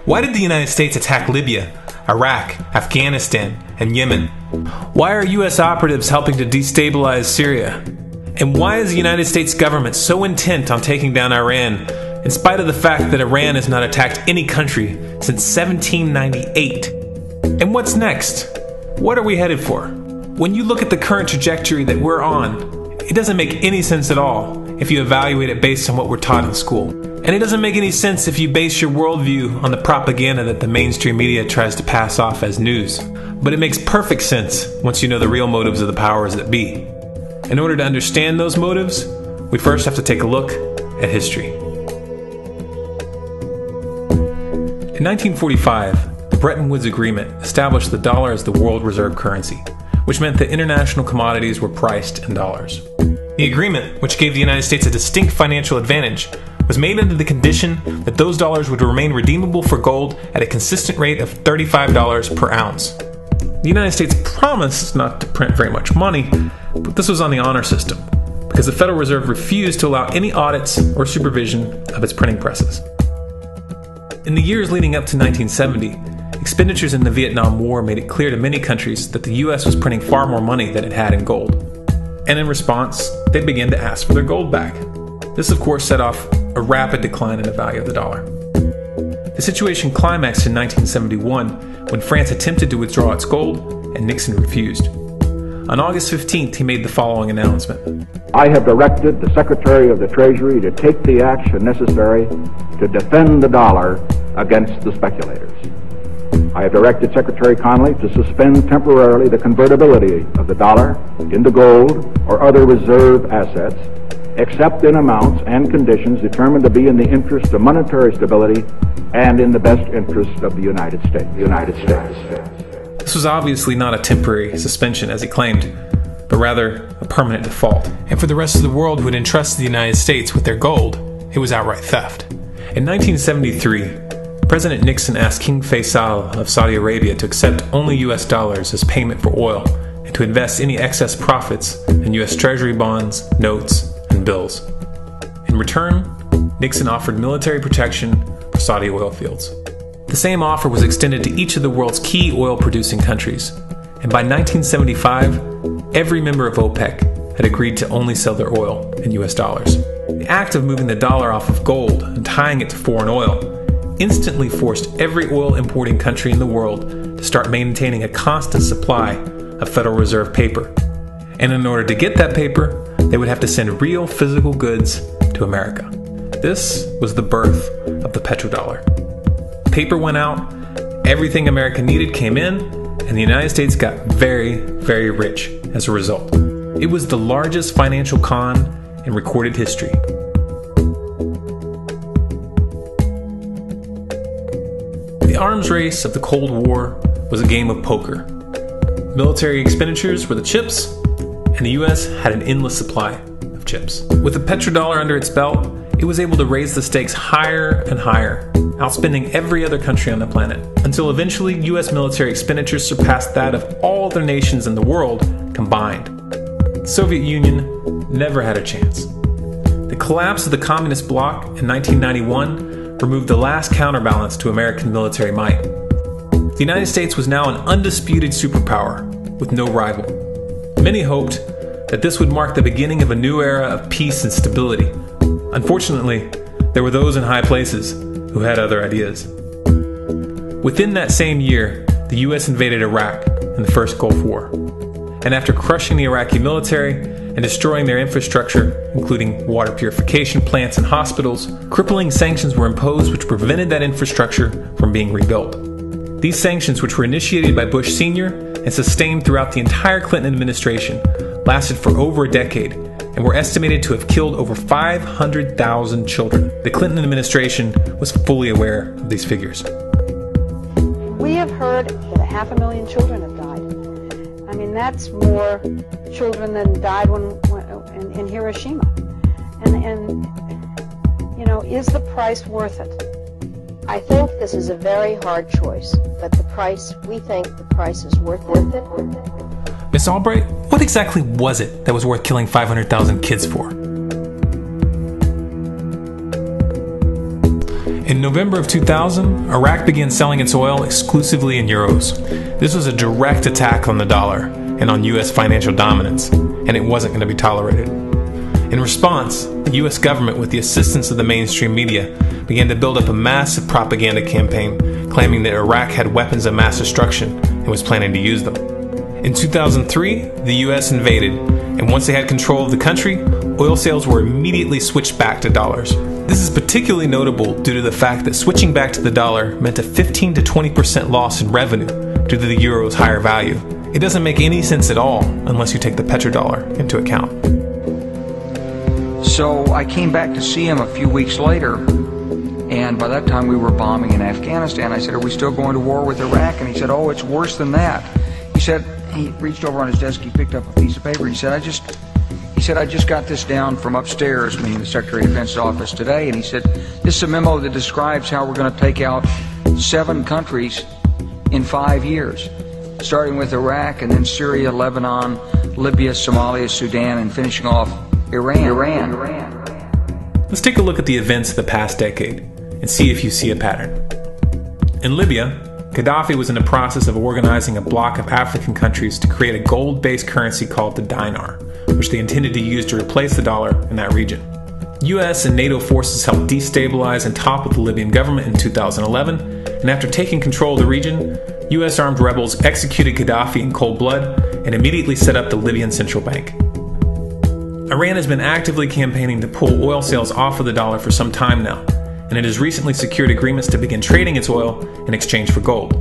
Why did the United States attack Libya, Iraq, Afghanistan, and Yemen? Why are U.S. operatives helping to destabilize Syria? And why is the United States government so intent on taking down Iran, in spite of the fact that Iran has not attacked any country since 1798? And what's next? What are we headed for? When you look at the current trajectory that we're on, it doesn't make any sense at all if you evaluate it based on what we're taught in school. And it doesn't make any sense if you base your worldview on the propaganda that the mainstream media tries to pass off as news. But it makes perfect sense once you know the real motives of the powers that be. In order to understand those motives, we first have to take a look at history. In 1945, the Bretton Woods Agreement established the dollar as the world reserve currency, which meant that international commodities were priced in dollars. The agreement, which gave the United States a distinct financial advantage, was made under the condition that those dollars would remain redeemable for gold at a consistent rate of $35 per ounce. The United States promised not to print very much money, but this was on the honor system, because the Federal Reserve refused to allow any audits or supervision of its printing presses. In the years leading up to 1970, expenditures in the Vietnam War made it clear to many countries that the U.S. was printing far more money than it had in gold. And in response, they began to ask for their gold back. This, of course, set off a rapid decline in the value of the dollar. The situation climaxed in 1971 when France attempted to withdraw its gold and Nixon refused. On August 15th, he made the following announcement. I have directed the Secretary of the Treasury to take the action necessary to defend the dollar against the speculators. I have directed Secretary Connally to suspend temporarily the convertibility of the dollar into gold or other reserve assets, except in amounts and conditions determined to be in the interest of monetary stability and in the best interest of the United States. This was obviously not a temporary suspension, as he claimed, but rather a permanent default. And for the rest of the world who had entrusted the United States with their gold, it was outright theft. In 1973, President Nixon asked King Faisal of Saudi Arabia to accept only US dollars as payment for oil and to invest any excess profits in US Treasury bonds, notes, and bills. In return, Nixon offered military protection for Saudi oil fields. The same offer was extended to each of the world's key oil-producing countries, and by 1975, every member of OPEC had agreed to only sell their oil in US dollars. The act of moving the dollar off of gold and tying it to foreign oil instantly forced every oil-importing country in the world to start maintaining a constant supply of Federal Reserve paper. And in order to get that paper, they would have to send real physical goods to America. This was the birth of the petrodollar. Paper went out, everything America needed came in, and the United States got very, very rich as a result. It was the largest financial con in recorded history. The arms race of the Cold War was a game of poker. Military expenditures were the chips, and the US had an endless supply of chips. With the petrodollar under its belt, it was able to raise the stakes higher and higher, outspending every other country on the planet, until eventually US military expenditures surpassed that of all other nations in the world combined. The Soviet Union never had a chance. The collapse of the communist bloc in 1991 removed the last counterbalance to American military might. The United States was now an undisputed superpower with no rival. Many hoped that this would mark the beginning of a new era of peace and stability. Unfortunately, there were those in high places who had other ideas. Within that same year, the US invaded Iraq in the first Gulf War. And after crushing the Iraqi military and destroying their infrastructure, including water purification plants and hospitals, crippling sanctions were imposed which prevented that infrastructure from being rebuilt. These sanctions, which were initiated by Bush Sr. and sustained throughout the entire Clinton administration, lasted for over a decade and were estimated to have killed over 500,000 children. The Clinton administration was fully aware of these figures. We have heard that 500,000 children have died. I mean, that's more children than died in Hiroshima. And you know, is the price worth it? I think this is a very hard choice, but we think the price is worth it. Miss Albright, what exactly was it that was worth killing 500,000 kids for? In November of 2000, Iraq began selling its oil exclusively in euros. This was a direct attack on the dollar and on U.S. financial dominance, and it wasn't going to be tolerated. In response, the U.S. government, with the assistance of the mainstream media, began to build up a massive propaganda campaign claiming that Iraq had weapons of mass destruction and was planning to use them. In 2003, the U.S. invaded, and once they had control of the country, oil sales were immediately switched back to dollars. This is particularly notable due to the fact that switching back to the dollar meant a 15 to 20% loss in revenue due to the euro's higher value. It doesn't make any sense at all unless you take the petrodollar into account. So I came back to see him a few weeks later, and by that time we were bombing in Afghanistan. I said, "Are we still going to war with Iraq?" And he said, "Oh, it's worse than that." He reached over on his desk, he picked up a piece of paper, he said, I just got this down from upstairs, meaning the Secretary of Defense's office today, and he said, "This is a memo that describes how we're going to take out 7 countries in 5 years, starting with Iraq and then Syria, Lebanon, Libya, Somalia, Sudan, and finishing off Iran. Let's take a look at the events of the past decade and see if you see a pattern. In Libya, Gaddafi was in the process of organizing a bloc of African countries to create a gold-based currency called the dinar, which they intended to use to replace the dollar in that region. US and NATO forces helped destabilize and topple the Libyan government in 2011, and after taking control of the region, US armed rebels executed Gaddafi in cold blood and immediately set up the Libyan central bank. Iran has been actively campaigning to pull oil sales off of the dollar for some time now, and it has recently secured agreements to begin trading its oil in exchange for gold.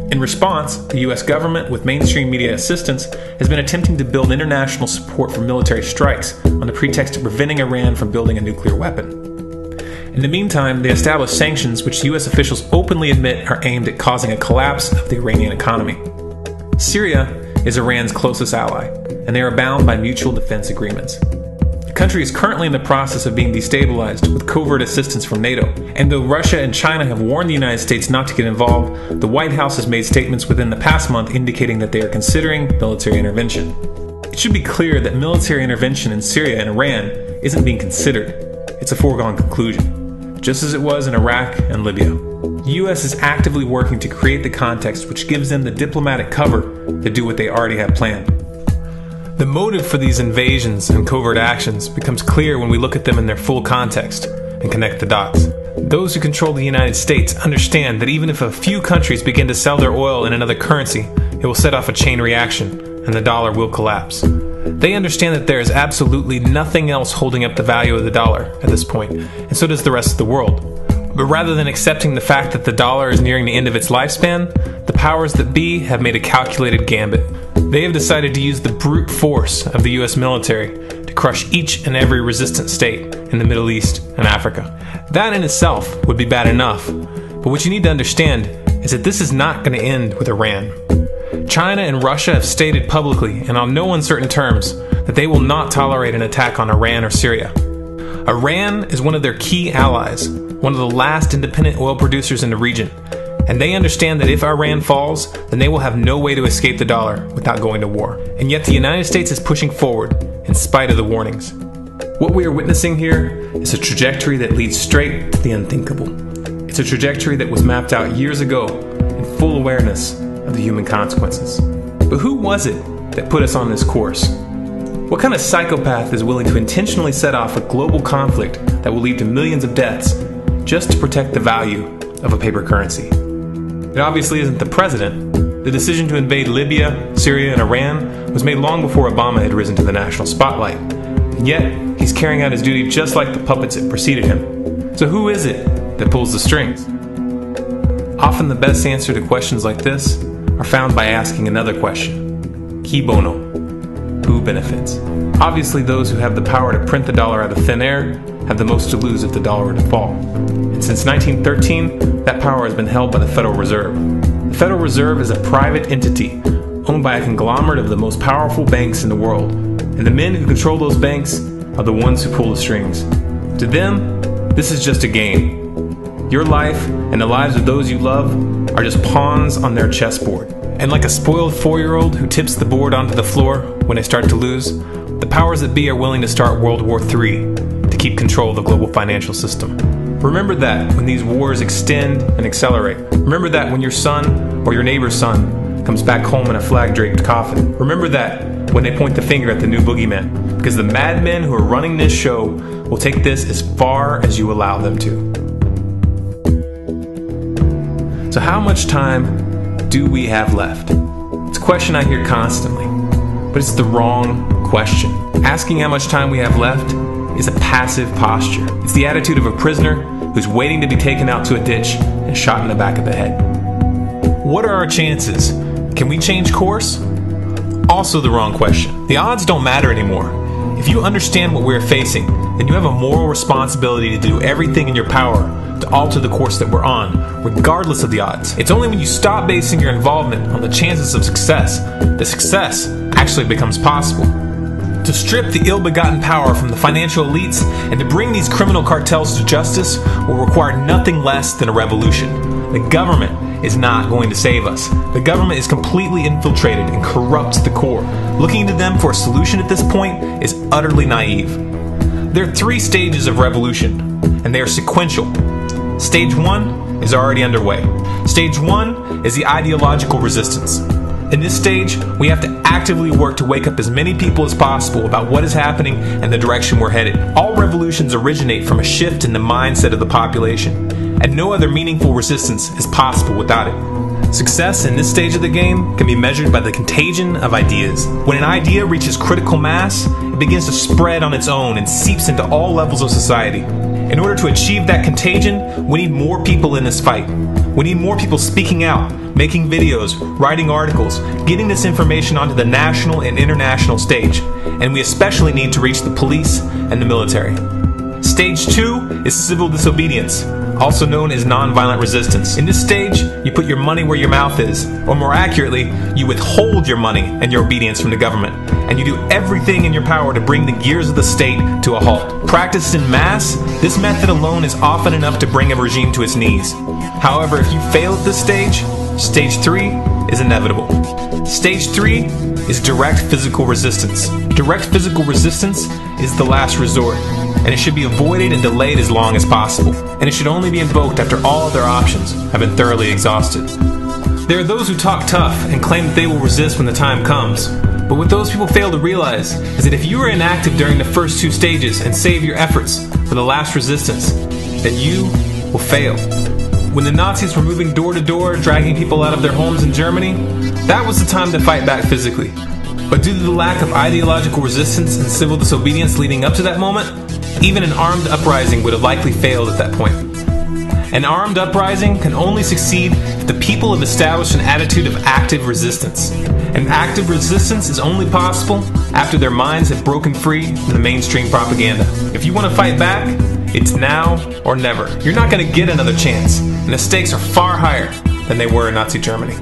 In response, the US government, with mainstream media assistance, has been attempting to build international support for military strikes on the pretext of preventing Iran from building a nuclear weapon. In the meantime, they established sanctions which US officials openly admit are aimed at causing a collapse of the Iranian economy. Syria is Iran's closest ally, and they are bound by mutual defense agreements. The country is currently in the process of being destabilized with covert assistance from NATO, and though Russia and China have warned the United States not to get involved, the White House has made statements within the past month indicating that they are considering military intervention. It should be clear that military intervention in Syria and Iran isn't being considered. It's a foregone conclusion, just as it was in Iraq and Libya. The US is actively working to create the context which gives them the diplomatic cover to do what they already have planned. The motive for these invasions and covert actions becomes clear when we look at them in their full context and connect the dots. Those who control the United States understand that even if a few countries begin to sell their oil in another currency, it will set off a chain reaction and the dollar will collapse. They understand that there is absolutely nothing else holding up the value of the dollar at this point, and so does the rest of the world. But rather than accepting the fact that the dollar is nearing the end of its lifespan, the powers that be have made a calculated gambit. They have decided to use the brute force of the US military to crush each and every resistant state in the Middle East and Africa. That in itself would be bad enough, but what you need to understand is that this is not going to end with Iran. China and Russia have stated publicly and on no uncertain terms that they will not tolerate an attack on Iran or Syria. Iran is one of their key allies, one of the last independent oil producers in the region, and they understand that if Iran falls, then they will have no way to escape the dollar without going to war. And yet the United States is pushing forward in spite of the warnings. What we are witnessing here is a trajectory that leads straight to the unthinkable. It's a trajectory that was mapped out years ago in full awareness of the human consequences. But who was it that put us on this course? What kind of psychopath is willing to intentionally set off a global conflict that will lead to millions of deaths just to protect the value of a paper currency? It obviously isn't the president. The decision to invade Libya, Syria, and Iran was made long before Obama had risen to the national spotlight. And yet, he's carrying out his duty just like the puppets that preceded him. So who is it that pulls the strings? Often the best answer to questions like this are found by asking another question. Qui bono? Who benefits? Obviously, those who have the power to print the dollar out of thin air have the most to lose if the dollar were to fall. And since 1913, that power has been held by the Federal Reserve. The Federal Reserve is a private entity owned by a conglomerate of the most powerful banks in the world. And the men who control those banks are the ones who pull the strings. To them, this is just a game. Your life and the lives of those you love are just pawns on their chessboard. And like a spoiled 4-year-old who tips the board onto the floor when they start to lose, the powers that be are willing to start World War III to keep control of the global financial system. Remember that when these wars extend and accelerate. Remember that when your son or your neighbor's son comes back home in a flag-draped coffin. Remember that when they point the finger at the new boogeyman, because the madmen who are running this show will take this as far as you allow them to. So how much time do we have left? It's a question I hear constantly, but it's the wrong question. Asking how much time we have left is a passive posture. It's the attitude of a prisoner who's waiting to be taken out to a ditch and shot in the back of the head. What are our chances? Can we change course? Also the wrong question. The odds don't matter anymore. If you understand what we're facing, then you have a moral responsibility to do everything in your power to alter the course that we're on, regardless of the odds. It's only when you stop basing your involvement on the chances of success that success actually becomes possible. To strip the ill-begotten power from the financial elites and to bring these criminal cartels to justice will require nothing less than a revolution. The government is not going to save us. The government is completely infiltrated and corrupt to the core. Looking to them for a solution at this point is utterly naive. There are 3 stages of revolution, and they are sequential. Stage 1 is already underway. Stage 1 is the ideological resistance. In this stage, we have to actively work to wake up as many people as possible about what is happening and the direction we're headed. All revolutions originate from a shift in the mindset of the population, and no other meaningful resistance is possible without it. Success in this stage of the game can be measured by the contagion of ideas. When an idea reaches critical mass, it begins to spread on its own and seeps into all levels of society. In order to achieve that contagion, we need more people in this fight. We need more people speaking out, making videos, writing articles, getting this information onto the national and international stage. And we especially need to reach the police and the military. Stage 2 is civil disobedience, also known as nonviolent resistance. In this stage, you put your money where your mouth is, or more accurately, you withhold your money and your obedience from the government, and you do everything in your power to bring the gears of the state to a halt. Practiced in mass, this method alone is often enough to bring a regime to its knees. However, if you fail at this stage, Stage 3 is inevitable. Stage 3 is direct physical resistance. Direct physical resistance is the last resort, and it should be avoided and delayed as long as possible. And it should only be invoked after all other options have been thoroughly exhausted. There are those who talk tough and claim that they will resist when the time comes. But what those people fail to realize is that if you are inactive during the first 2 stages and save your efforts for the last resistance, then you will fail. When the Nazis were moving door to door, dragging people out of their homes in Germany, that was the time to fight back physically. But due to the lack of ideological resistance and civil disobedience leading up to that moment, even an armed uprising would have likely failed at that point. An armed uprising can only succeed if the people have established an attitude of active resistance. And active resistance is only possible after their minds have broken free from the mainstream propaganda. If you want to fight back, it's now or never. You're not going to get another chance, and the stakes are far higher than they were in Nazi Germany.